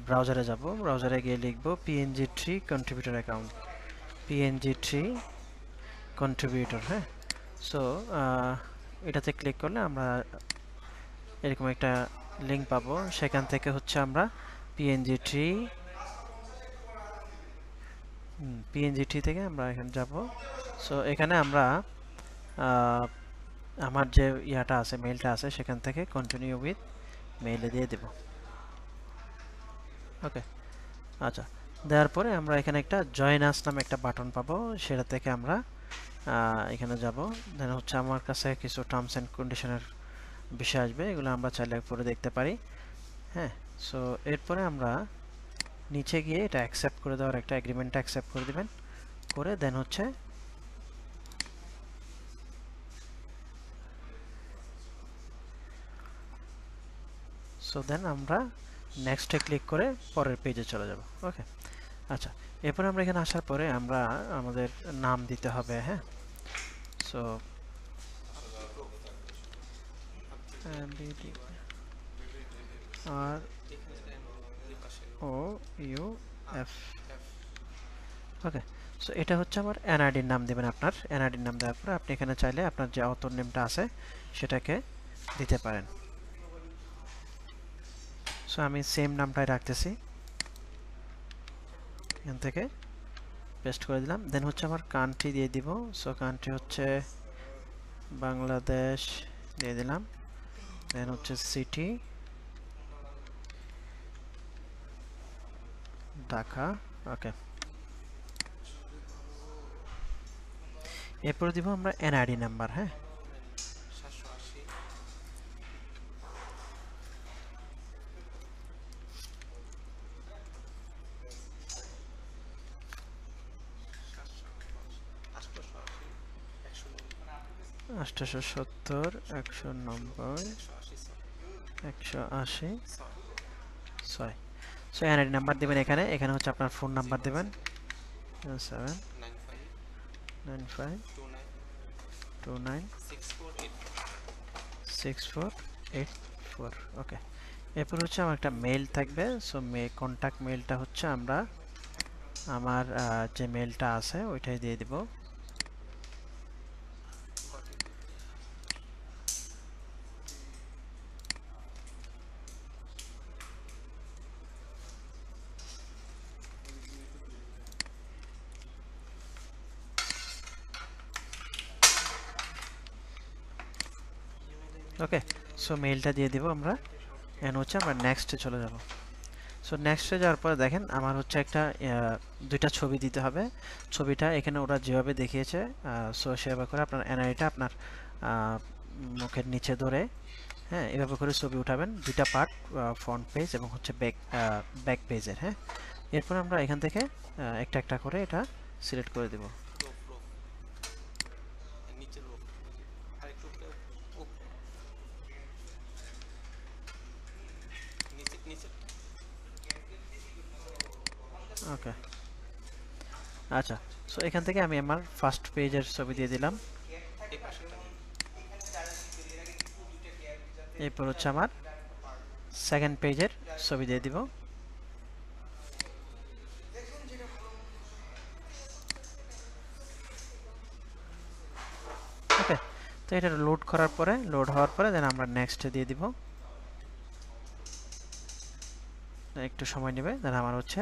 ব্রাউজারে যাব, ব্রাউজারে গিয়ে লিখব png3 contributor account, png3 contributor. হ্যাঁ, সো এটাতে ক্লিক করলে আমরা এরকম একটা লিঙ্ক পাবো, সেখান থেকে হচ্ছে আমরা png3 থেকে আমরা এখানে যাব। সো এখানে আমরা আমার যে ইয়াটা আছে, মেইলটা আছে, সেখান থেকে কন্টিনিউ উইথ মেইলে দিয়ে দেব। ওকে, আচ্ছা, দেওয়ার পরে আমরা এখানে একটা জয়েন আস নামে একটা বাটন পাবো, সেটা থেকে আমরা এখানে যাব। দেন হচ্ছে আমার কাছে কিছু টার্মস অ্যান্ড কন্ডিশনের বিষয় আসবে, এগুলো আমরা চাইলে পরে দেখতে পারি। হ্যাঁ, সো এরপরে আমরা নিচে গিয়ে এটা অ্যাকসেপ্ট করে দেওয়ার একটা এগ্রিমেন্টটা অ্যাকসেপ্ট করে দিবেন, করে দেন হচ্ছে সো দেন আমরা নেক্সটে ক্লিক করে পরের পেজে চলে যাব। ওকে, আচ্ছা, এরপর আমরা এখানে আসার পরে আমরা আমাদের নাম দিতে হবে। হ্যাঁ, সো আর ও ইউ এফ। ওকে, সো এটা হচ্ছে আমার এনআইডির নাম দেবেন। আপনার এনআইডির নাম দেওয়ার পরে আপনি এখানে চাইলে আপনার যে অথর নেমটা আছে সেটাকে দিতে পারেন। সো আমি সেম নামটাই রাখতেছি, এখান থেকে পেস্ট করে দিলাম। দেন হচ্ছে আমার কান্ট্রি দিয়ে দিব। সো কান্ট্রি হচ্ছে বাংলাদেশ দিয়ে দিলাম। দেন হচ্ছে সিটি ঢাকা। ওকে, এরপরে দিব আমরা এনআইডি নাম্বার। হ্যাঁ, আটশো সত্তর 190 180 6। সো এনআইডি নাম্বার দেবেন এখানে। এখানে হচ্ছে আপনার ফোন নাম্বার দেবেন 795296484। ওকে, এরপর হচ্ছে আমার একটা মেইল থাকবে। সো কন্ট্যাক্ট মেইলটা হচ্ছে আমরা আমার যে মেইলটা আছে ওইটাই দিয়ে দিব। ওকে, সো মেইলটা দিয়ে দিব আমরা। এন্ড হচ্ছে আমরা নেক্সটে চলে যাব। সো নেক্সটে যাওয়ার পরে দেখেন আমার হচ্ছে একটা দুইটা ছবি দিতে হবে। ছবিটা এখানে ওরা যেভাবে দেখিয়েছে, সো সেভাবে করে আপনার এনআইডিটা আপনার মুখের নিচে ধরে, হ্যাঁ, এভাবে করে ছবি উঠাবেন। দুইটা পার্ট, ফ্রন্ট পেজ এবং হচ্ছে ব্যাক পেজের। হ্যাঁ, এরপর আমরা এখান থেকে একটা একটা করে এটা সিলেক্ট করে দেব। ওকে, আচ্ছা, সো এখান থেকে আমি আমার ফার্স্ট পেজের ছবি দিয়ে দিলাম। এরপর হচ্ছে আমার সেকেন্ড পেজের ছবি দিয়ে দিব। ওকে, তো এটা লোড করার পরে, লোড হওয়ার পরে দেন আমরা নেক্সট দিয়ে দিব। একটু সময় নেবে। দেন আমার হচ্ছে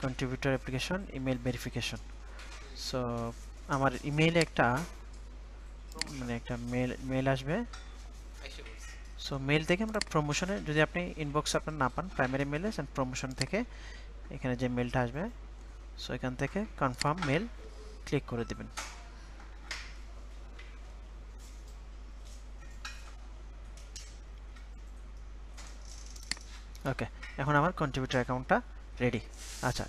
contributor application email verification. So আমার ইমেইলে একটা একটা মেল আসবে। সো মেল থেকে আমরা প্রমোশনে, যদি আপনি ইনবক্স আপনার না পান, প্রাইমারি মেলে প্রমোশন থেকে এখানে যে মেলটা আসবে, সো এখান থেকে কনফার্ম মেল ক্লিক করে দিবেন। ওকে, এখন আমার কন্ট্রিবিউটর অ্যাকাউন্টটা রেডি। আচ্ছা,